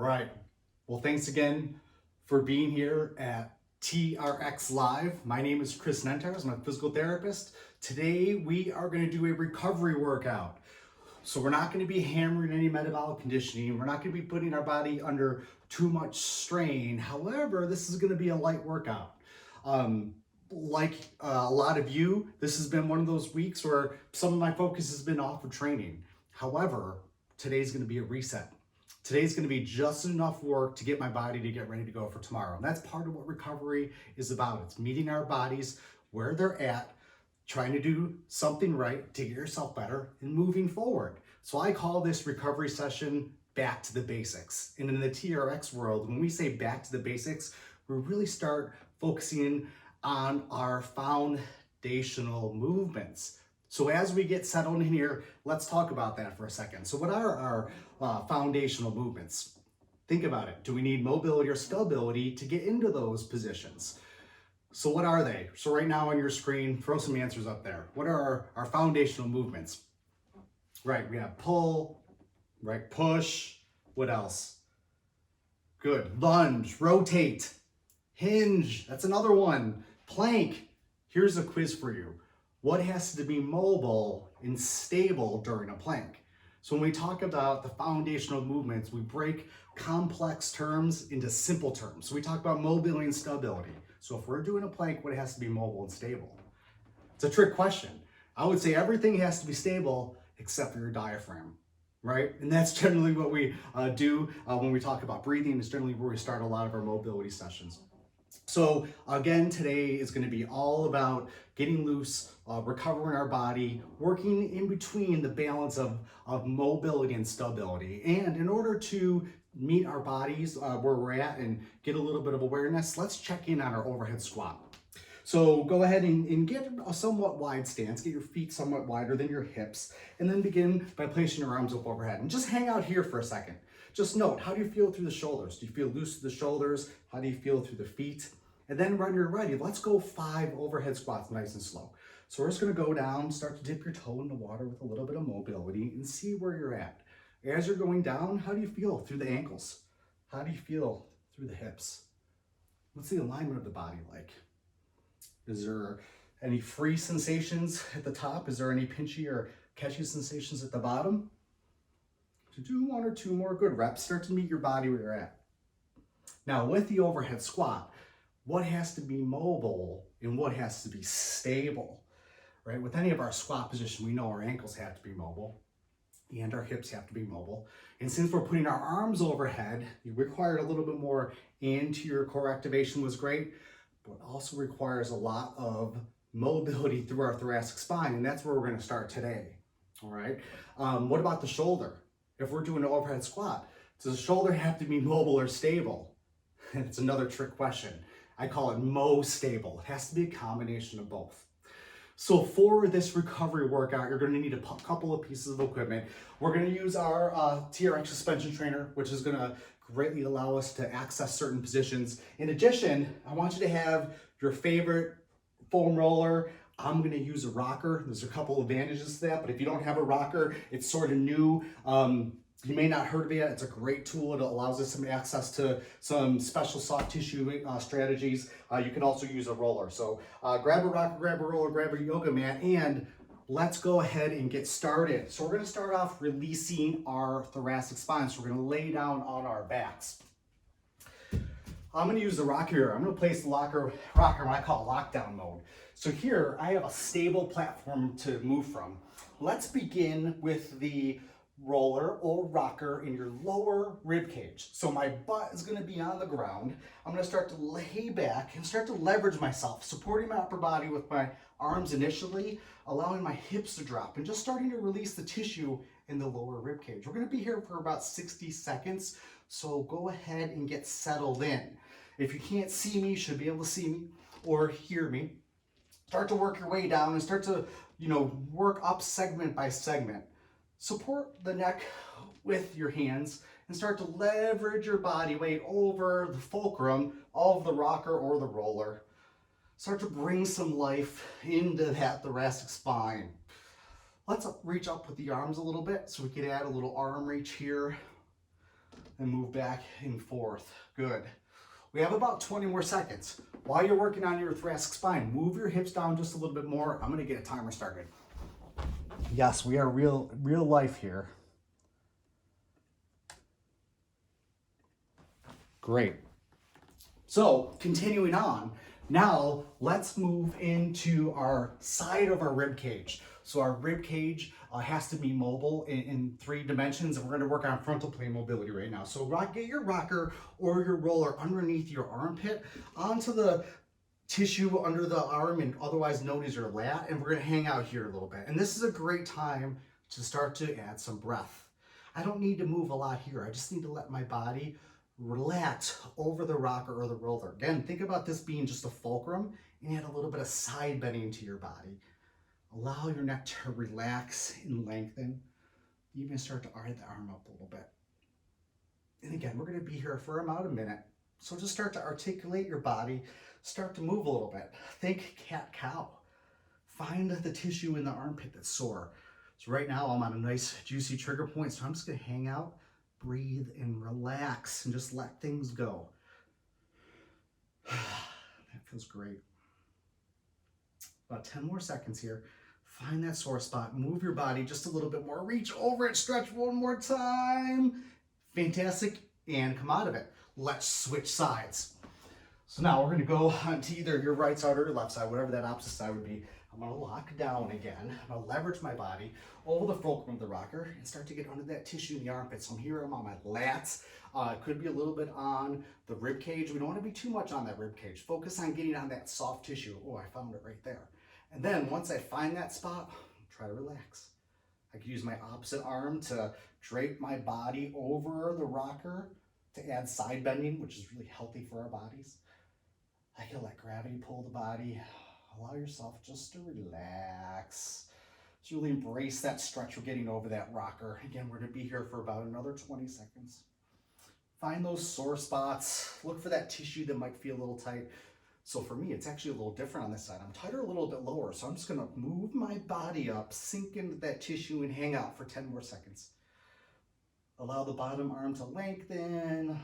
right. Well, thanks again for being here at TRX Live. My name is Chris Nentars. I'm a physical therapist. Today we are going to do a recovery workout. So we're not going to be hammering any metabolic conditioning. We're not going to be putting our body under too much strain. However, this is going to be a light workout. Like a lot of you, this has been one of those weeks where some of my focus has been off of training. However, today's going to be a reset. Today's going to be just enough work to get my body to get ready to go for tomorrow. And that's part of what recovery is about. It's meeting our bodies where they're at, trying to do something right to get yourself better and moving forward. So I call this recovery session back to the basics. And in the TRX world, when we say back to the basics, we really start focusing on our foundational movements. So as we get settled in here, let's talk about that for a second. So what are our foundational movements? Think about it. Do we need mobility or stability to get into those positions? So what are they? So right now on your screen, throw some answers up there. What are our foundational movements? Right, we have pull, right, push. What else? Good. Lunge, rotate, hinge. That's another one. Plank. Here's a quiz for you. What has to be mobile and stable during a plank? So when we talk about the foundational movements, we break complex terms into simple terms. So we talk about mobility and stability. So if we're doing a plank, what has to be mobile and stable? It's a trick question. I would say everything has to be stable except for your diaphragm, right? And that's generally what we do when we talk about breathing. It's generally where we start a lot of our mobility sessions. So again, today is going to be all about getting loose, recovering our body, working in between the balance of mobility and stability. And in order to meet our bodies where we're at and get a little bit of awareness, let's check in on our overhead squat. So go ahead and get a somewhat wide stance, get your feet somewhat wider than your hips, and then begin by placing your arms up overhead. And just hang out here for a second. Just note, how do you feel through the shoulders? Do you feel loose through the shoulders? How do you feel through the feet? And then when you're ready, let's go 5 overhead squats nice and slow. So we're just gonna go down, start to dip your toe in the water with a little bit of mobility and see where you're at. As you're going down, how do you feel through the ankles? How do you feel through the hips? What's the alignment of the body like? Is there any free sensations at the top? Is there any pinchy or catchy sensations at the bottom? To do 1 or 2 more good reps, start to meet your body where you're at. Now with the overhead squat, what has to be mobile and what has to be stable, right? With any of our squat position, we know our ankles have to be mobile and our hips have to be mobile. And since we're putting our arms overhead, it required a little bit more anterior core activation was great, but also requires a lot of mobility through our thoracic spine, and that's where we're gonna start today, all right? What about the shoulder? If we're doing an overhead squat, does the shoulder have to be mobile or stable? It's another trick question. I call it mo-stable. It has to be a combination of both. So for this recovery workout, you're going to need a couple of pieces of equipment. We're going to use our TRX suspension trainer, which is going to greatly allow us to access certain positions. In addition, I want you to have your favorite foam roller. I'm going to use a rocker. There's a couple advantages to that, but if you don't have a rocker, it's sort of new. You may not have heard of it yet. It's a great tool. It allows us some access to some special soft tissue strategies. You can also use a roller. So grab a rocker, grab a roller, grab a yoga mat, and let's go ahead and get started. So we're going to start off releasing our thoracic spine. So we're going to lay down on our backs. I'm going to use the rocker here. I'm going to place the rocker in what I call lockdown mode. So here I have a stable platform to move from. Let's begin with the roller or rocker in your lower rib cage. So my butt is going to be on the ground. I'm going to start to lay back and start to leverage myself, supporting my upper body with my arms initially, allowing my hips to drop and just starting to release the tissue in the lower rib cage. We're going to be here for about 60 seconds. So go ahead and get settled in. If you can't see me, you should be able to see me or hear me. Start to work your way down and start to, work up segment by segment. Support the neck with your hands and start to leverage your body weight over the fulcrum of the rocker or the roller. Start to bring some life into that thoracic spine. Let's reach up with the arms a little bit so we could add a little arm reach here. and move back and forth. Good. We have about 20 more seconds. While you're working on your thoracic spine, move your hips down just a little bit more. I'm gonna get a timer started. Yes, we are real life here. Great. So continuing on, now let's move into our side of our rib cage. So our rib cage has to be mobile in 3 dimensions, and we're going to work on frontal plane mobility right now. So get your rocker or your roller underneath your armpit onto the tissue under the arm, and otherwise known as your lat, and we're going to hang out here a little bit. And this is a great time to start to add some breath. I don't need to move a lot here. I just need to let my body relax over the rocker or the roller. Again, think about this being just a fulcrum, and add a little bit of side bending to your body. Allow your neck to relax and lengthen. Even start to arch the arm up a little bit. And again, we're going to be here for about a minute. So just start to articulate your body, start to move a little bit. Think cat-cow. Find the tissue in the armpit that's sore. So right now I'm on a nice juicy trigger point, so I'm just going to hang out, breathe, and relax, and just let things go. That feels great. About 10 more seconds here. Find that sore spot, move your body just a little bit more, reach over it, stretch one more time. Fantastic, and come out of it. Let's switch sides. So now we're gonna go onto either your right side or your left side, whatever that opposite side would be. I'm gonna lock down again. I'm gonna leverage my body over the fulcrum of the rocker and start to get under that tissue in the armpit. So here I'm on my lats. It could be a little bit on the rib cage. We don't wanna be too much on that rib cage. Focus on getting on that soft tissue. Oh, I found it right there. And then once I find that spot, try to relax. I can use my opposite arm to drape my body over the rocker to add side bending, which is really healthy for our bodies. I can let gravity pull the body. Allow yourself just to relax. Just really embrace that stretch we're getting over that rocker. Again, we're gonna be here for about another 20 seconds. Find those sore spots. Look for that tissue that might feel a little tight. So for me, it's actually a little different on this side. I'm tighter a little bit lower, so I'm just gonna move my body up, sink into that tissue, and hang out for 10 more seconds. Allow the bottom arm to lengthen.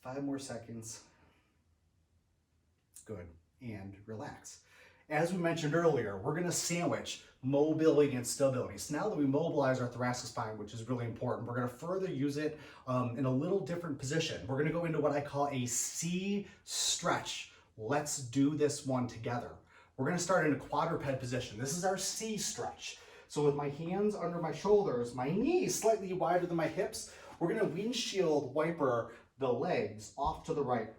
5 more seconds. Good, and relax. As we mentioned earlier, we're gonna sandwich mobility and stability. So now that we mobilize our thoracic spine, which is really important, we're gonna further use it in a little different position. We're gonna go into what I call a C stretch. Let's do this one together. We're gonna start in a quadruped position. This is our C stretch. So with my hands under my shoulders, my knees slightly wider than my hips, we're gonna windshield wiper the legs off to the right.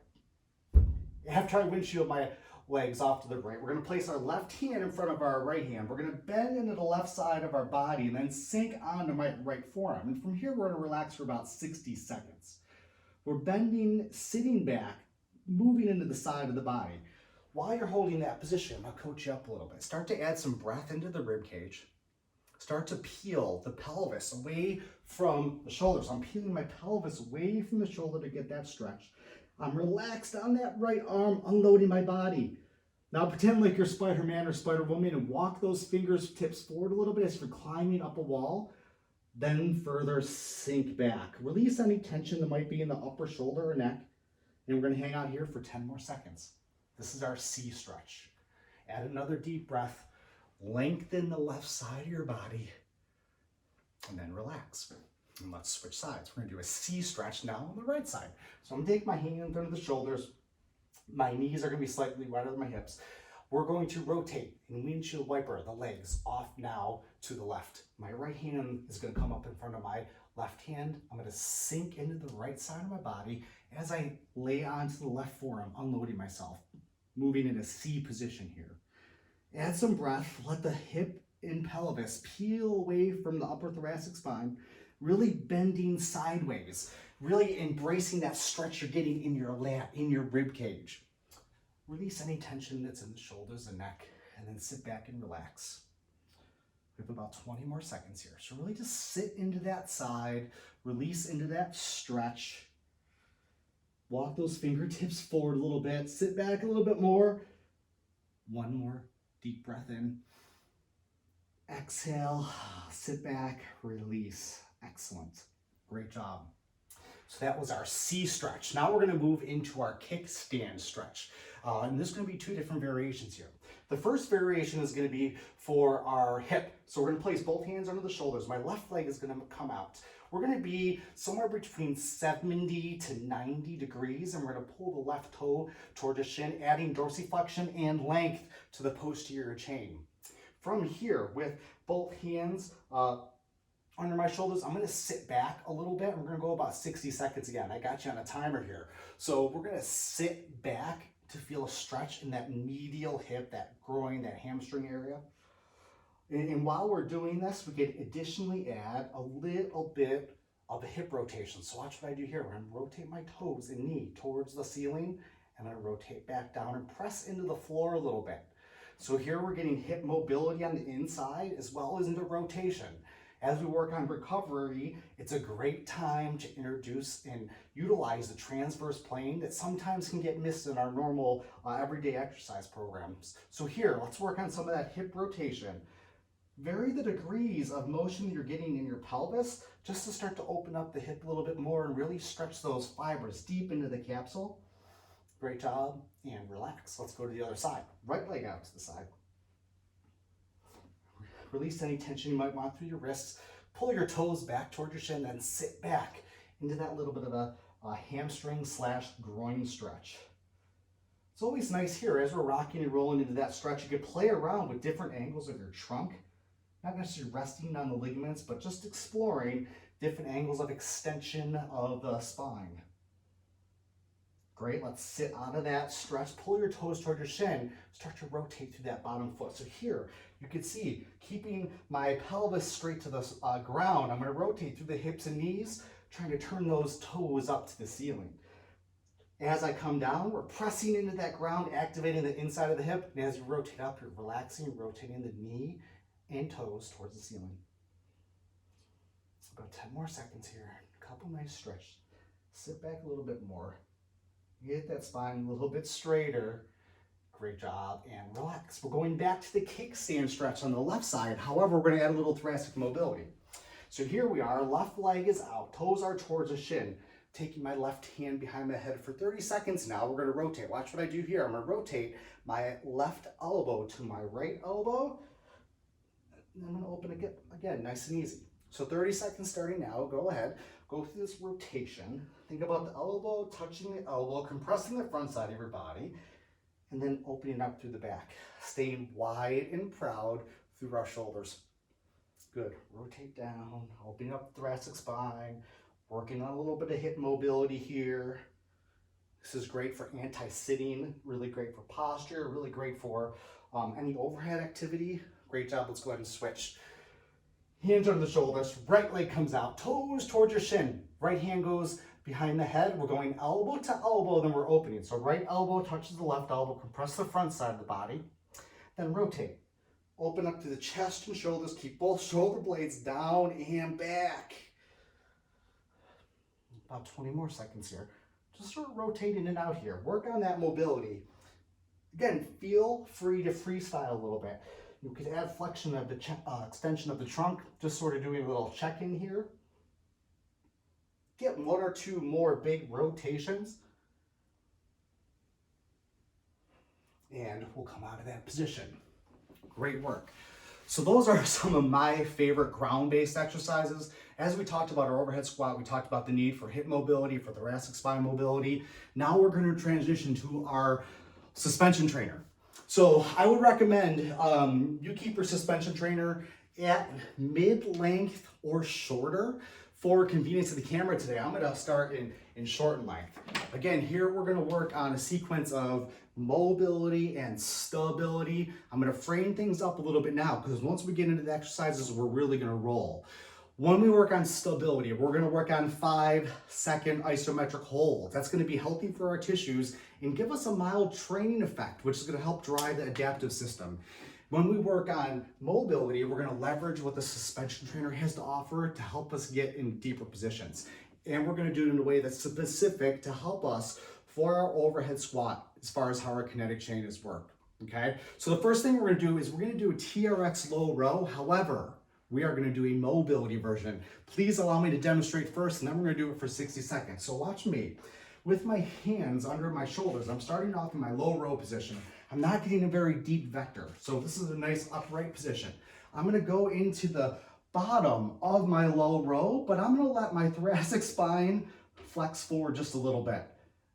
After I windshield my legs off to the right, we're going to place our left hand in front of our right hand. We're going to bend into the left side of our body and then sink onto my right forearm. And from here, we're going to relax for about 60 seconds. We're bending, sitting back, moving into the side of the body. While you're holding that position, I'll coach you up a little bit. Start to add some breath into the rib cage. Start to peel the pelvis away from the shoulders. I'm peeling my pelvis away from the shoulder to get that stretch. I'm relaxed on that right arm, unloading my body. Now pretend like you're Spider-Man or Spider-Woman and walk those fingertips forward a little bit as you're climbing up a wall. Then further sink back. Release any tension that might be in the upper shoulder or neck. And we're going to hang out here for 10 more seconds. This is our C stretch. Add another deep breath. Lengthen the left side of your body. And then relax. And let's switch sides. We're going to do a C stretch now on the right side. So I'm going to take my hand under the shoulders. My knees are going to be slightly wider than my hips. We're going to rotate and windshield wiper the legs off now to the left. My right hand is going to come up in front of my left hand. I'm going to sink into the right side of my body as I lay onto the left forearm, unloading myself, moving in a C position here. Add some breath. Let the hip and pelvis peel away from the upper thoracic spine. Really bending sideways, really embracing that stretch you're getting in your lat, in your rib cage. Release any tension that's in the shoulders and neck, and then sit back and relax. We have about 20 more seconds here. So really just sit into that side, release into that stretch. Walk those fingertips forward a little bit, sit back a little bit more. One more deep breath in. Exhale, sit back, release. Excellent. Great job. So that was our C stretch. Now we're going to move into our kickstand stretch. And there's going to be two different variations here. The first variation is going to be for our hip. So we're going to place both hands under the shoulders. My left leg is going to come out. We're going to be somewhere between 70 to 90 degrees, and we're going to pull the left toe toward the shin, adding dorsiflexion and length to the posterior chain. From here, with both hands under my shoulders, I'm going to sit back a little bit. We're going to go about 60 seconds again. I got you on a timer here. So we're going to sit back to feel a stretch in that medial hip, that groin, that hamstring area. And while we're doing this, we could additionally add a little bit of a hip rotation. So watch what I do here. I'm going to rotate my toes and knee towards the ceiling, and I'm going to rotate back down and press into the floor a little bit. So here we're getting hip mobility on the inside as well as into rotation. As we work on recovery, it's a great time to introduce and utilize the transverse plane that sometimes can get missed in our normal everyday exercise programs. So here, let's work on some of that hip rotation. Vary the degrees of motion you're getting in your pelvis just to start to open up the hip a little bit more and really stretch those fibers deep into the capsule. Great job, and relax. Let's go to the other side. Right leg out to the side. Release any tension you might want through your wrists. Pull your toes back toward your shin, then sit back into that little bit of a hamstring / groin stretch. It's always nice here as we're rocking and rolling into that stretch. You could play around with different angles of your trunk, not necessarily resting on the ligaments, but just exploring different angles of extension of the spine. Great, let's sit out of that stretch, pull your toes toward your shin, start to rotate through that bottom foot. So here, you can see, keeping my pelvis straight to the ground, I'm gonna rotate through the hips and knees, trying to turn those toes up to the ceiling. As I come down, we're pressing into that ground, activating the inside of the hip, and as you rotate up, you're relaxing, rotating the knee and toes towards the ceiling. About 10 more seconds here, a couple nice stretches. Sit back a little bit more. Get that spine a little bit straighter. Great job, and relax. We're going back to the kickstand stretch on the left side. However, we're going to add a little thoracic mobility. So here we are, left leg is out, toes are towards the shin. Taking my left hand behind my head for 30 seconds now, we're going to rotate. Watch what I do here. I'm going to rotate my left elbow to my right elbow. And I'm going to open it again, nice and easy. So 30 seconds starting now. Go ahead. Go through this rotation. Think about the elbow touching the elbow, compressing the front side of your body, and then opening up through the back. Staying wide and proud through our shoulders. Good. Rotate down, opening up the thoracic spine, working on a little bit of hip mobility here. This is great for anti-sitting, really great for posture, really great for any overhead activity. Great job. Let's go ahead and switch. Hands under the shoulders, right leg comes out, toes towards your shin. Right hand goes behind the head. We're going elbow to elbow, then we're opening. So right elbow touches the left elbow, compress the front side of the body, then rotate. Open up to the chest and shoulders, keep both shoulder blades down and back. About 20 more seconds here. Just sort of rotating in and out here. Work on that mobility. Again, feel free to freestyle a little bit. You could add flexion of the extension of the trunk, just sort of doing a little check-in here. Get one or two more big rotations. And we'll come out of that position. Great work. So those are some of my favorite ground-based exercises. As we talked about our overhead squat, we talked about the need for hip mobility, for thoracic spine mobility. Now we're going to transition to our suspension trainer. So I would recommend you keep your suspension trainer at mid-length or shorter. For convenience of the camera today, I'm going to start in short and length. Again, here we're going to work on a sequence of mobility and stability. I'm going to frame things up a little bit now because once we get into the exercises, we're really going to roll. When we work on stability, we're going to work on 5-second isometric holds. That's going to be healthy for our tissues and give us a mild training effect, which is going to help drive the adaptive system. When we work on mobility, we're going to leverage what the suspension trainer has to offer to help us get in deeper positions. And we're going to do it in a way that's specific to help us for our overhead squat as far as how our kinetic chain is worked. Okay, so the first thing we're going to do is we're going to do a TRX low row. However, We are gonna do a mobility version. Please allow me to demonstrate first, and then we're gonna do it for 60 seconds. So watch me. With my hands under my shoulders, I'm starting off in my low row position. I'm not getting a very deep vector. So this is a nice upright position. I'm gonna go into the bottom of my low row, but I'm gonna let my thoracic spine flex forward just a little bit.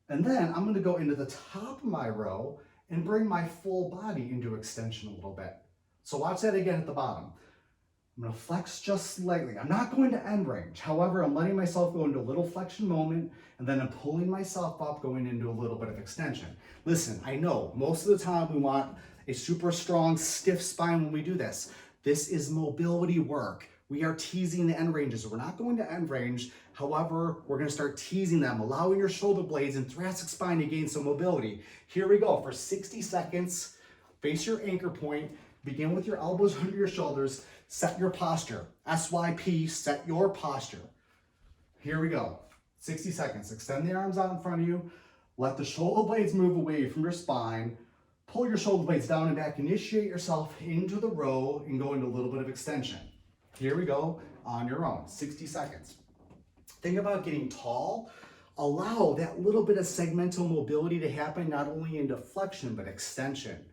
And then I'm gonna go into the top of my row and bring my full body into extension a little bit. So watch that again at the bottom. I'm gonna flex just slightly. I'm not going to end range. However, I'm letting myself go into a little flexion moment, and then I'm pulling myself up, going into a little bit of extension. Listen, I know most of the time we want a super strong, stiff spine when we do this. This is mobility work. We are teasing the end ranges. We're not going to end range. However, we're gonna start teasing them, allowing your shoulder blades and thoracic spine to gain some mobility. Here we go for 60 seconds. Face your anchor point. Begin with your elbows under your shoulders. Set your posture. SYP, set your posture. Here we go. 60 seconds. Extend the arms out in front of you. Let the shoulder blades move away from your spine. Pull your shoulder blades down and back. Initiate yourself into the row and go into a little bit of extension. Here we go on your own. 60 seconds. Think about getting tall. Allow that little bit of segmental mobility to happen, not only into flexion, but extension.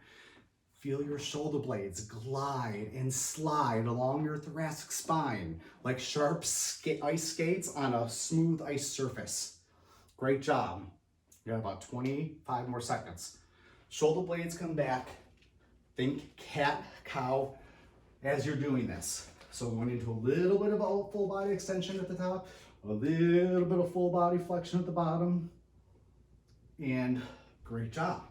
Feel your shoulder blades glide and slide along your thoracic spine like sharp ice skates on a smooth ice surface. Great job. You got about 25 more seconds. Shoulder blades come back. Think cat, cow as you're doing this. So going into a little bit of a full body extension at the top, a little bit of full body flexion at the bottom, and great job.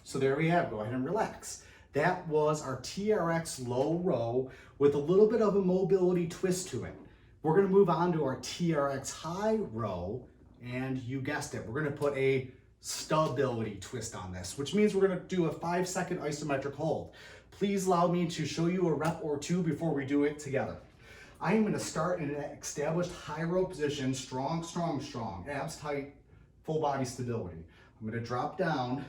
So there we have, go ahead and relax. That was our TRX low row with a little bit of a mobility twist to it. We're gonna move on to our TRX high row, and you guessed it, we're gonna put a stability twist on this, which means we're gonna do a 5-second isometric hold. Please allow me to show you a rep or two before we do it together. I am gonna start in an established high row position, strong, strong, strong, abs tight, full body stability. I'm gonna drop down,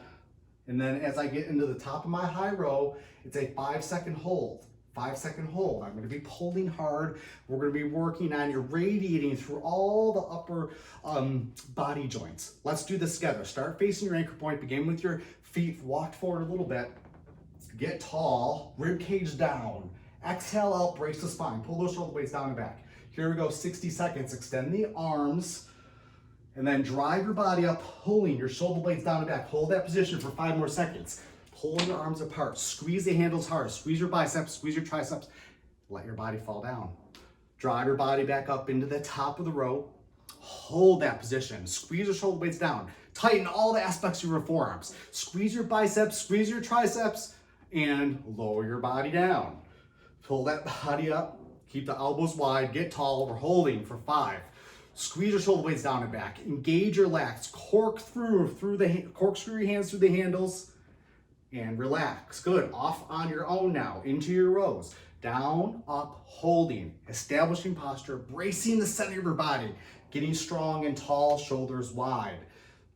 and then as I get into the top of my high row, it's a 5-second hold. 5-second hold. I'm going to be pulling hard. We're going to be working on irradiating through all the upper body joints. Let's do this together. Start facing your anchor point. Begin with your feet walked forward a little bit. Get tall. Rib cage down. Exhale out. Brace the spine. Pull those shoulder blades down and back. Here we go. 60 seconds. Extend the arms. And then drive your body up, pulling your shoulder blades down and back. Hold that position for 5 more seconds. Pull your arms apart. Squeeze the handles hard. Squeeze your biceps, squeeze your triceps. Let your body fall down. Drive your body back up into the top of the row. Hold that position. Squeeze your shoulder blades down. Tighten all the aspects of your forearms. Squeeze your biceps, squeeze your triceps, and lower your body down. Pull that body up. Keep the elbows wide. Get tall. We're holding for 5. Squeeze your shoulder blades down and back. Engage your lats. Corkscrew your hands through the handles and relax. Good. Off on your own now. Into your rows. Down, up, holding. Establishing posture. Bracing the center of your body. Getting strong and tall, shoulders wide.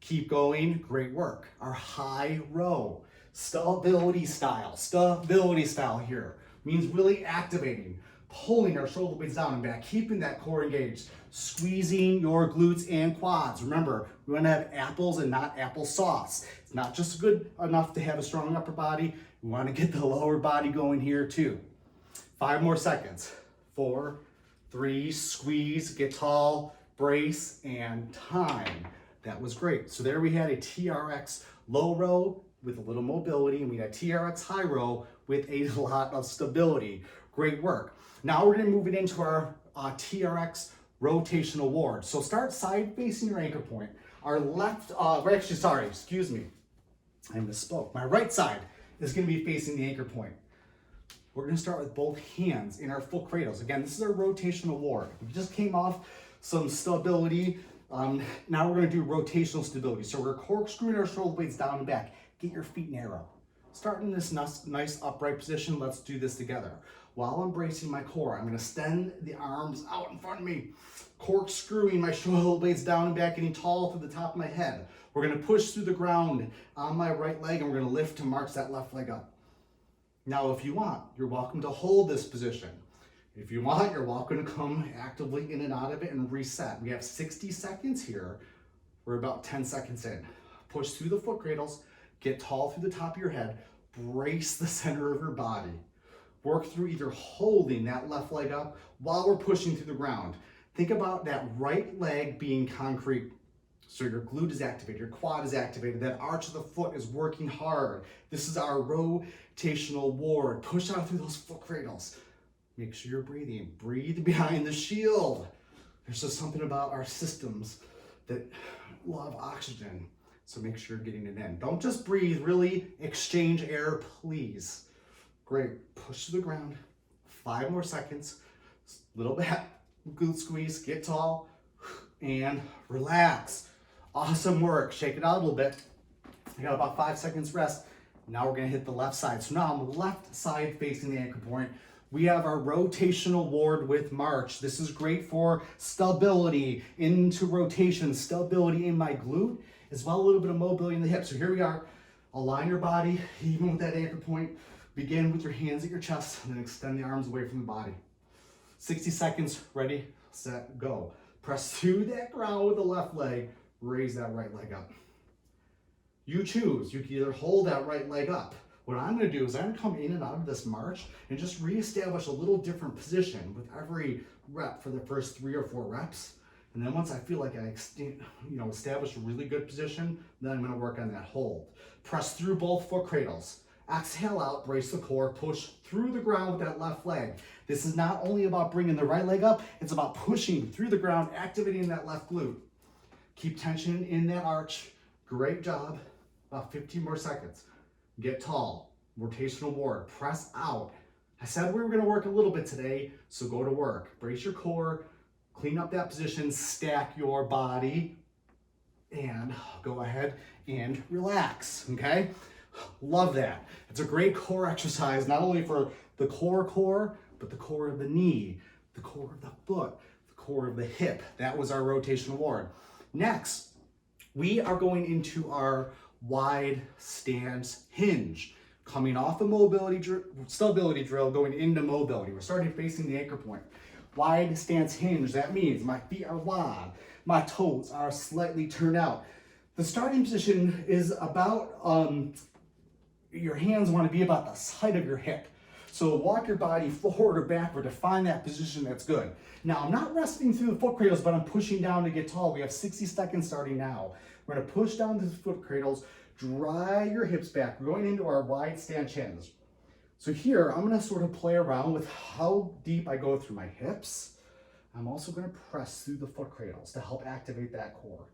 Keep going. Great work. Our high row. Stability style. Stability style here. Means really activating. Pulling our shoulder blades down and back, keeping that core engaged, squeezing your glutes and quads. Remember, we want to have apples and not applesauce. It's not just good enough to have a strong upper body. We want to get the lower body going here too. 5 more seconds. 4, 3, squeeze, get tall, brace, and time. That was great. So there we had a TRX low row with a little mobility, and we had TRX high row with a lot of stability. Great work. Now we're going to move it into our TRX rotational ward. So start side facing your anchor point. Our left, excuse me, I misspoke. My right side is going to be facing the anchor point. We're going to start with both hands in our full cradles. Again, this is our rotational ward. We just came off some stability. Now we're going to do rotational stability. So we're corkscrewing our shoulder blades down and back. Get your feet narrow. Start in this nice upright position. Let's do this together. While I'm bracing my core, I'm going to extend the arms out in front of me, corkscrewing my shoulder blades down and back, getting tall through the top of my head. We're going to push through the ground on my right leg, and we're going to lift to march that left leg up. Now, if you want, you're welcome to hold this position. If you want, you're welcome to come actively in and out of it and reset. We have 60 seconds here. We're about 10 seconds in. Push through the foot cradles, get tall through the top of your head, brace the center of your body. Work through either holding that left leg up while we're pushing through the ground. Think about that right leg being concrete. So your glute is activated, your quad is activated, that arch of the foot is working hard. This is our rotational ward. Push out through those foot cradles. Make sure you're breathing. Breathe behind the shield. There's just something about our systems that love oxygen. So make sure you're getting it in. Don't just breathe, really exchange air, please. Great, push to the ground. 5 more seconds. Little bit, glute squeeze, get tall, and relax. Awesome work. Shake it out a little bit. You got about 5 seconds rest. Now we're gonna hit the left side. So now on the left side facing the anchor point, we have our rotational ward with march. This is great for stability into rotation, stability in my glute, as well a little bit of mobility in the hips. So here we are. Align your body, even with that anchor point. Begin with your hands at your chest and then extend the arms away from the body. 60 seconds, ready, set, go. Press through that ground with the left leg, raise that right leg up. You choose, you can either hold that right leg up. What I'm gonna do is I'm gonna come in and out of this march and just reestablish a little different position with every rep for the first 3 or 4 reps. And then once I feel like I establish a really good position, then I'm gonna work on that hold. Press through both foot cradles. Exhale out, brace the core, push through the ground with that left leg. This is not only about bringing the right leg up, it's about pushing through the ground, activating that left glute. Keep tension in that arch. Great job. About 15 more seconds. Get tall, rotational ward, press out. I said we were gonna work a little bit today, so go to work. Brace your core, clean up that position, stack your body, and go ahead and relax, okay? Love that. It's a great core exercise, not only for the core, but the core of the knee, the core of the foot, the core of the hip. That was our rotational ward. Next, we are going into our wide stance hinge. Coming off a stability drill, going into mobility. We're starting facing the anchor point. Wide stance hinge, that means my feet are wide, my toes are slightly turned out. The starting position is about, your hands want to be about the height of your hip. So walk your body forward or backward to find that position that's good. Now I'm not resting through the foot cradles, but I'm pushing down to get tall. We have 60 seconds starting now. We're gonna push down to the foot cradles, drive your hips back. We're going into our wide stance hinge. So here, I'm gonna sort of play around with how deep I go through my hips. I'm also gonna press through the foot cradles to help activate that core.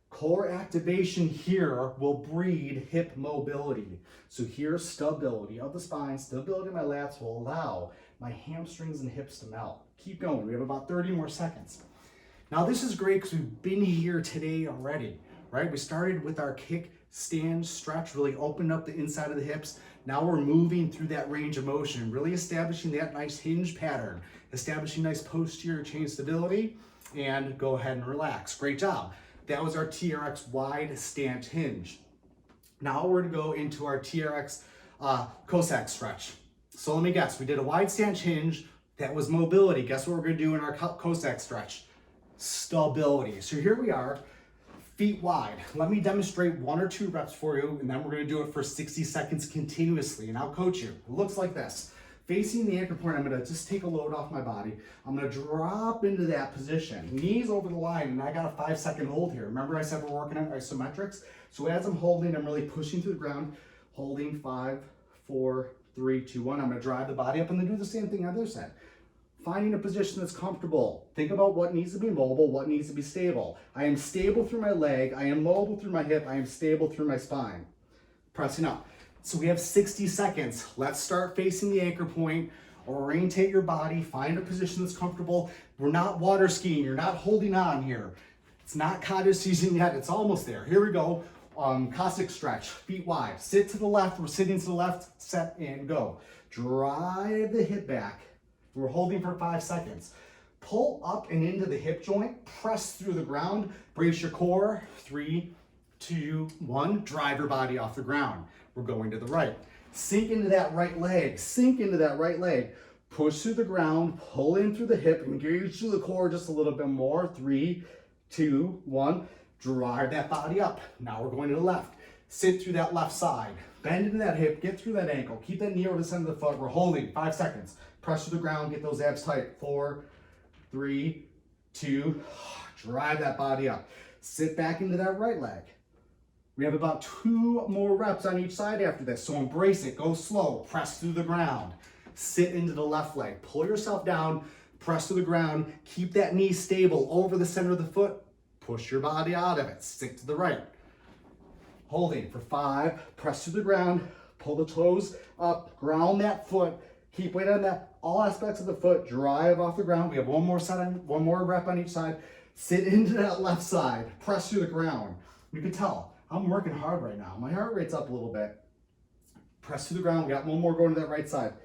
Core activation here will breed hip mobility. So here's stability of the spine, stability of my lats will allow my hamstrings and hips to melt. Keep going, we have about 30 more seconds. Now this is great because we've been here today already, right? We started with our kick, stand, stretch, really opened up the inside of the hips. Now we're moving through that range of motion, really establishing that nice hinge pattern, establishing nice posterior chain stability, and go ahead and relax. Great job. That was our TRX wide stance hinge. Now we're gonna go into our TRX Cossack stretch. So let me guess, we did a wide stance hinge, that was mobility. Guess what we're gonna do in our Cossack stretch? Stability. So here we are, feet wide. Let me demonstrate 1 or 2 reps for you, and then we're gonna do it for 60 seconds continuously, and I'll coach you. It looks like this. Facing the anchor point, I'm gonna just take a load off my body. I'm gonna drop into that position. Knees over the line, and I got a 5-second hold here. Remember I said we're working on isometrics? So as I'm holding, I'm really pushing through the ground, holding 5, 4, 3, 2, 1. I'm gonna drive the body up and then do the same thing on the other side. Finding a position that's comfortable. Think about what needs to be mobile, what needs to be stable. I am stable through my leg, I am mobile through my hip, I am stable through my spine. Pressing up. So we have 60 seconds. Let's start facing the anchor point. Orientate your body, find a position that's comfortable. We're not water skiing, you're not holding on here. It's not cottage season yet, it's almost there. Here we go. Cossack stretch, feet wide. Sit to the left, we're sitting to the left, set and go. Drive the hip back. We're holding for 5 seconds. Pull up and into the hip joint, press through the ground, brace your core. 3, 2, 1, drive your body off the ground. We're going to the right. Sink into that right leg, sink into that right leg. Push through the ground, pull in through the hip, engage through the core just a little bit more. 3, 2, 1. Drive that body up. Now we're going to the left. Sit through that left side. Bend into that hip, get through that ankle. Keep that knee over the center of the foot. We're holding 5 seconds. Press through the ground, get those abs tight. 4, 3, 2, drive that body up. Sit back into that right leg. We have about 2 more reps on each side after this, so embrace it. Go slow. Press through the ground. Sit into the left leg. Pull yourself down. Press to the ground. Keep that knee stable over the center of the foot. Push your body out of it. Stick to the right. Holding for 5. Press to the ground. Pull the toes up. Ground that foot. Keep weight on that. All aspects of the foot. Drive off the ground. We have one more rep on each side. Sit into that left side. Press through the ground. You can tell I'm working hard right now. My heart rate's up a little bit. Press to the ground. We got one more going to that right side.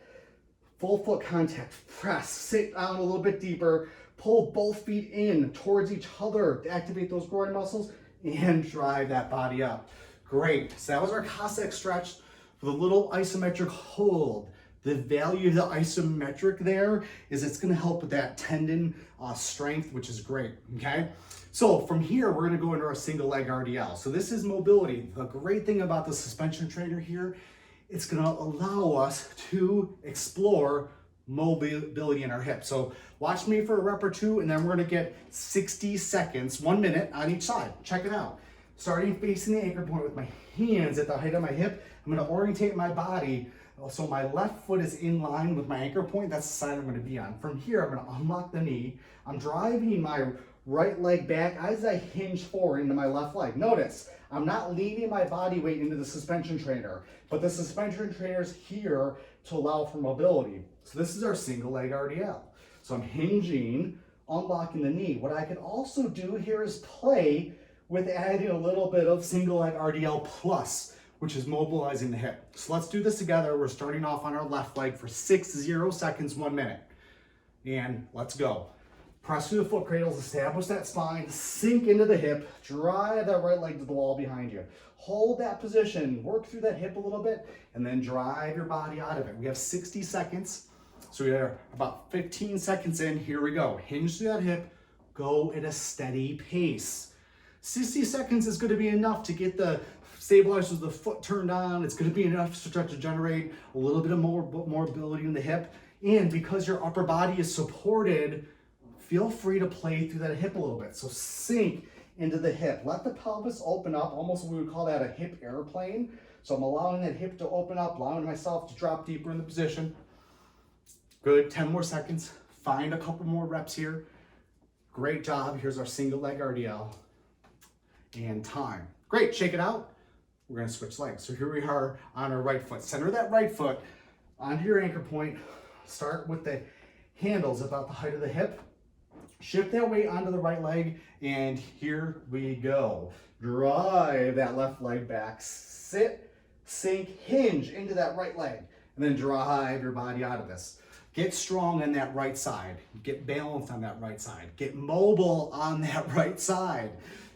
Full foot contact. Press. Sit down a little bit deeper. Pull both feet in towards each other to activate those groin muscles and drive that body up. Great. So that was our Cossack stretch with a little isometric hold. The value of the isometric there is it's going to help with that tendon strength, which is great. Okay. So from here, we're going to go into our single leg RDL. So this is mobility. The great thing about the suspension trainer here, it's going to allow us to explore mobility in our hip. So watch me for a rep or 2, and then we're going to get 60 seconds, 1 minute on each side. Check it out. Starting facing the anchor point with my hands at the height of my hip, I'm going to orientate my body so my left foot is in line with my anchor point. That's the side I'm going to be on. From here, I'm going to unlock the knee. I'm driving my right leg back as I hinge forward into my left leg. Notice, I'm not leaning my body weight into the suspension trainer, but the suspension trainer is here to allow for mobility. So this is our single leg RDL. So I'm hinging, unlocking the knee. What I can also do here is play with adding a little bit of single leg RDL plus, which is mobilizing the hip. So let's do this together. We're starting off on our left leg for 60 seconds, 1 minute. And let's go. Press through the foot cradles, establish that spine, sink into the hip, drive that right leg to the wall behind you. Hold that position, work through that hip a little bit, and then drive your body out of it. We have 60 seconds, so we are about 15 seconds in. Here we go. Hinge through that hip, go at a steady pace. 60 seconds is going to be enough to get the stabilizers of the foot turned on. It's going to be enough to start to generate a little bit of more mobility in the hip. And because your upper body is supported, feel free to play through that hip a little bit. So sink into the hip. Let the pelvis open up, almost we would call that a hip airplane. So I'm allowing that hip to open up, allowing myself to drop deeper in the position. Good, 10 more seconds. Find a couple more reps here. Great job. Here's our single leg RDL. And time. Great, shake it out. We're gonna switch legs. So here we are on our right foot. Center that right foot onto your anchor point. Start with the handles about the height of the hip. Shift that weight onto the right leg, and here we go. Drive that left leg back. Sit, sink, hinge into that right leg, and then drive your body out of this. Get strong on that right side. Get balanced on that right side. Get mobile on that right side.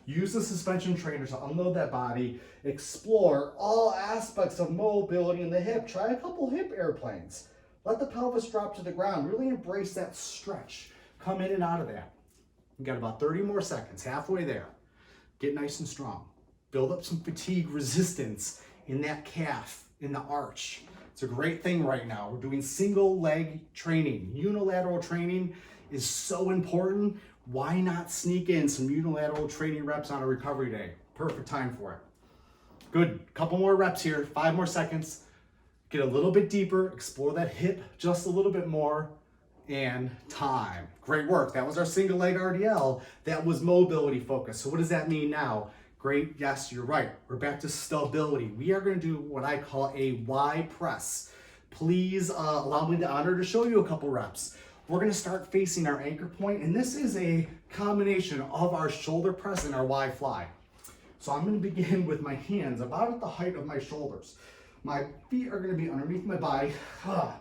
Use the suspension trainer to unload that body. Explore all aspects of mobility in the hip. Try a couple hip airplanes. Let the pelvis drop to the ground. Really embrace that stretch. Come in and out of that. You got about 30 more seconds, halfway there. Get nice and strong. Build up some fatigue resistance in that calf, in the arch. It's a great thing right now. We're doing single leg training. Unilateral training is so important. Why not sneak in some unilateral training reps on a recovery day? Perfect time for it. Good, couple more reps here, 5 more seconds. Get a little bit deeper, explore that hip just a little bit more, and time. Great work. That was our single leg RDL. That was mobility focus. So what does that mean now? Great, yes, you're right. We're back to stability. We are going to do what I call a Y press. Please allow me the honor to show you a couple reps. We're going to start facing our anchor point, and this is a combination of our shoulder press and our Y fly. So I'm going to begin with my hands about at the height of my shoulders. My feet are going to be underneath my body,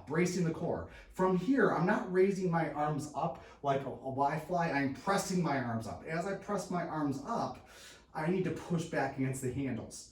bracing the core. From here, I'm not raising my arms up like a Y fly. I'm pressing my arms up. As I press my arms up, I need to push back against the handles.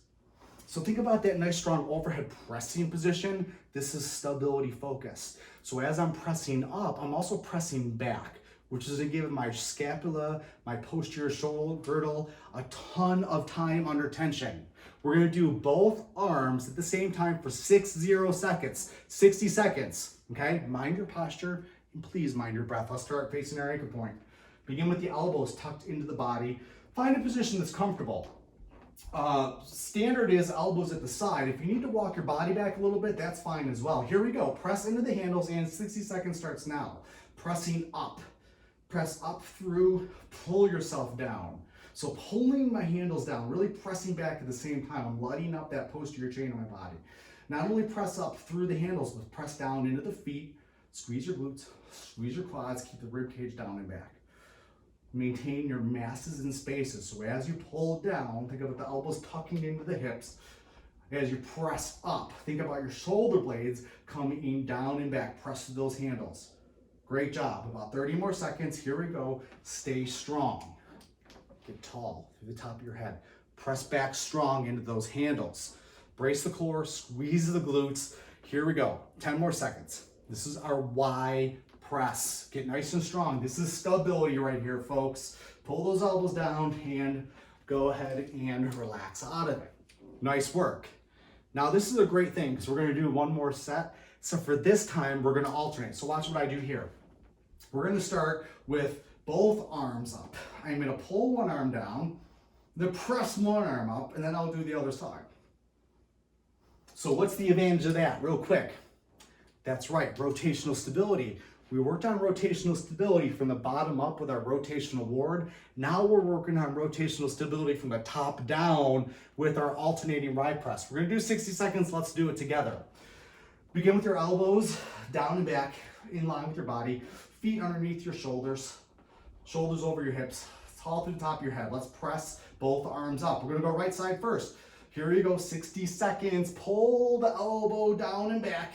So think about that nice strong overhead pressing position. This is stability focused. So as I'm pressing up, I'm also pressing back, which is gonna give my scapula, my posterior shoulder girdle, a ton of time under tension. We're gonna do both arms at the same time for 60 seconds, 60 seconds, okay? Mind your posture and please mind your breath. Let's start facing our anchor point. Begin with the elbows tucked into the body. Find a position that's comfortable. Standard is elbows at the side. If you need to walk your body back a little bit, that's fine as well. Here we go. Press into the handles and 60 seconds starts now. Pressing up. Press up through, pull yourself down. So pulling my handles down, really pressing back at the same time. I'm lighting up that posterior chain of my body. Not only press up through the handles, but press down into the feet. Squeeze your glutes, squeeze your quads, keep the rib cage down and back. Maintain your masses and spaces. So as you pull down, think about the elbows tucking into the hips. As you press up, think about your shoulder blades coming down and back. Press through those handles. Great job. About 30 more seconds. Here we go. Stay strong. Get tall through the top of your head. Press back strong into those handles. Brace the core, squeeze the glutes. Here we go. 10 more seconds. This is our Y press. Get nice and strong. This is stability right here, folks. Pull those elbows down and go ahead and relax out of it. Nice work. Now this is a great thing because we're going to do one more set. So for this time, we're going to alternate. So watch what I do here. We're going to start with both arms up. I'm going to pull one arm down, then press one arm up, and then I'll do the other side. So what's the advantage of that? Real quick. That's right, rotational stability. We worked on rotational stability from the bottom up with our rotational ward. Now we're working on rotational stability from the top down with our alternating ride press. We're going to do 60 seconds. Let's do it together. Begin with your elbows down and back in line with your body. Feet underneath your shoulders. Shoulders over your hips. Tall through the top of your head. Let's press both arms up. We're going to go right side first. Here you go, 60 seconds. Pull the elbow down and back.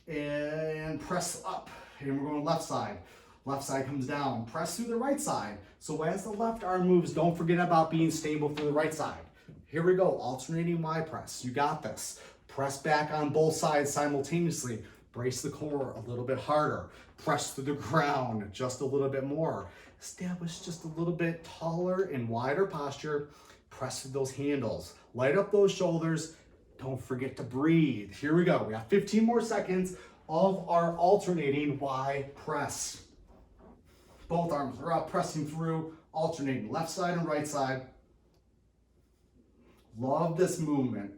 And press up. And we're going left side. Left side comes down. Press through the right side. So as the left arm moves, don't forget about being stable through the right side. Here we go, alternating Y press. You got this. Press back on both sides simultaneously. Brace the core a little bit harder. Press through the ground just a little bit more. Establish just a little bit taller and wider posture. Press through those handles. Light up those shoulders. Don't forget to breathe. Here we go. We got 15 more seconds of our alternating Y press. Both arms are up, pressing through, alternating left side and right side. Love this movement.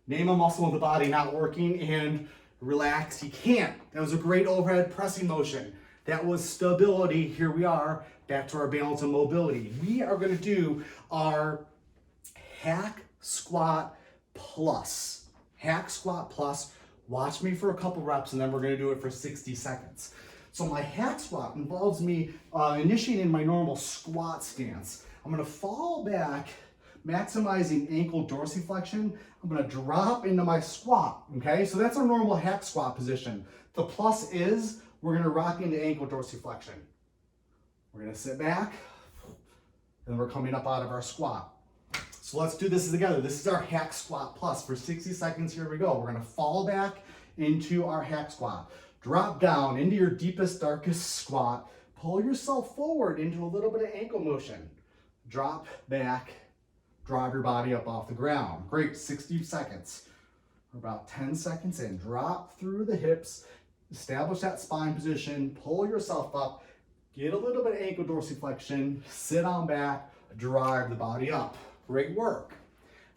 Name a muscle in the body not working and relax. You can't. That was a great overhead pressing motion. That was stability. Here we are, back to our balance and mobility. We are going to do our hack squat plus. Hack squat plus. Watch me for a couple reps and then we're going to do it for 60 seconds. So my hack squat involves me initiating my normal squat stance. I'm going to fall back, maximizing ankle dorsiflexion. I'm going to drop into my squat, okay? So that's our normal hack squat position. The plus is we're going to rock into ankle dorsiflexion. We're going to sit back, and we're coming up out of our squat. So let's do this together. This is our hack squat plus. For 60 seconds, here we go. We're going to fall back into our hack squat. Drop down into your deepest, darkest squat. Pull yourself forward into a little bit of ankle motion. Drop back. Drive your body up off the ground. Great, 60 seconds. We're about 10 seconds in. Drop through the hips. Establish that spine position. Pull yourself up. Get a little bit of ankle dorsiflexion. Sit on back. Drive the body up. Great work.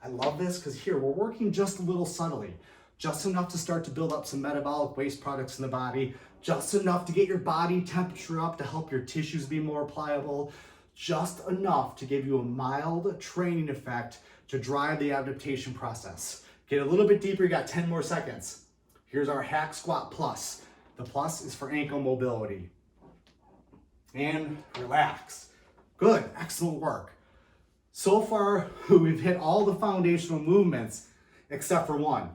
I love this because here we're working just a little subtly. Just enough to start to build up some metabolic waste products in the body. Just enough to get your body temperature up to help your tissues be more pliable. Just enough to give you a mild training effect to drive the adaptation process. Get a little bit deeper, you got 10 more seconds. Here's our hack squat plus. The plus is for ankle mobility. And relax. Good, excellent work. So far, we've hit all the foundational movements except for one,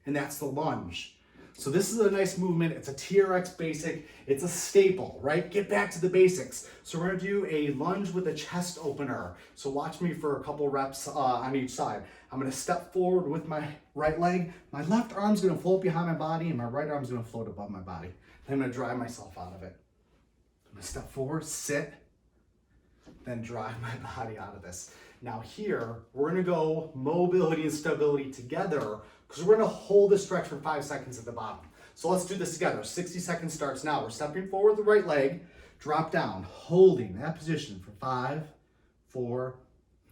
and that's the lunge. So this is a nice movement. It's a TRX basic. It's a staple, right? Get back to the basics. So we're gonna do a lunge with a chest opener. So watch me for a couple reps on each side. I'm gonna step forward with my right leg. My left arm's gonna float behind my body and my right arm's gonna float above my body. Then I'm gonna drive myself out of it. I'm gonna step forward, sit, then drive my body out of this. Now here, we're gonna go mobility and stability together because we're gonna hold this stretch for 5 seconds at the bottom. So let's do this together. 60 seconds starts now. We're stepping forward with the right leg, drop down, holding that position for 5, 4,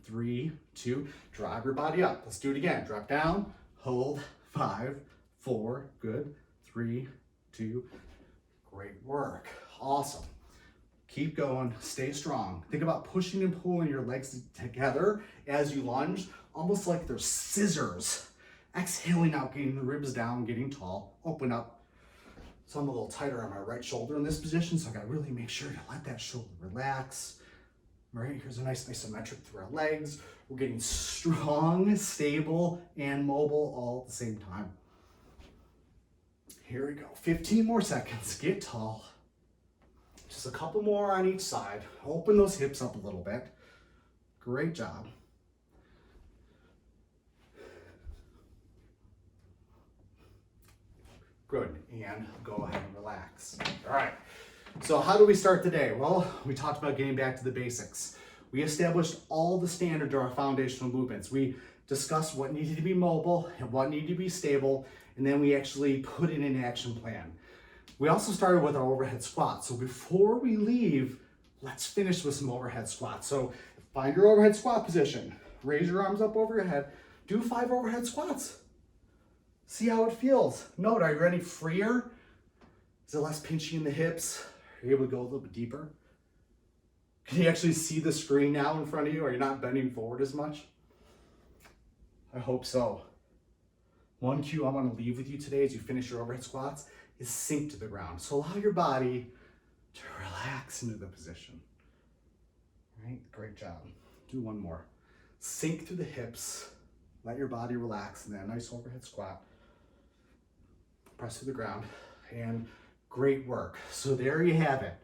3, 2, drive your body up. Let's do it again. Drop down, hold, 5, 4, good, 3, 2, great work. Awesome. Keep going, stay strong. Think about pushing and pulling your legs together as you lunge, almost like they're scissors. Exhaling out, getting the ribs down, getting tall, open up. So I'm a little tighter on my right shoulder in this position, so I gotta really make sure to let that shoulder relax. Right, here's a nice isometric through our legs. We're getting strong, stable, and mobile all at the same time. Here we go, 15 more seconds, get tall. Just a couple more on each side. Open those hips up a little bit. Great job. Good, and go ahead and relax. All right, so how do we start the day? Well, we talked about getting back to the basics. We established all the standards of our foundational movements. We discussed what needed to be mobile and what needed to be stable, and then we actually put in an action plan. We also started with our overhead squats. So before we leave, let's finish with some overhead squats. So find your overhead squat position. Raise your arms up over your head. Do 5 overhead squats. See how it feels. Note, are you any freer? Is it less pinchy in the hips? Are you able to go a little bit deeper? Can you actually see the screen now in front of you? Are you not bending forward as much? I hope so. One cue I want to leave with you today as you finish your overhead squats is sink to the ground. So allow your body to relax into the position. All right, great job. Do one more. Sink through the hips. Let your body relax in that nice overhead squat. Press to the ground, and great work. So there you have it.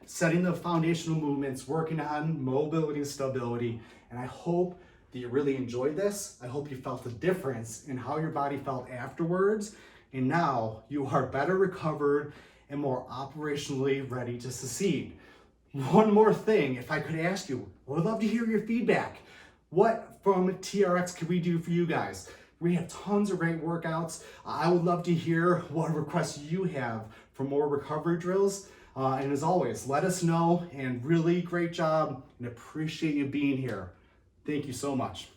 Setting the foundational movements, working on mobility and stability, and I hope that you really enjoyed this. I hope you felt the difference in how your body felt afterwards, and now you are better recovered and more operationally ready to succeed. One more thing, if I could ask you, I would love to hear your feedback. What from TRX can we do for you guys? We have tons of great workouts. I would love to hear what requests you have for more recovery drills. And as always, let us know, and really great job, and appreciate you being here. Thank you so much.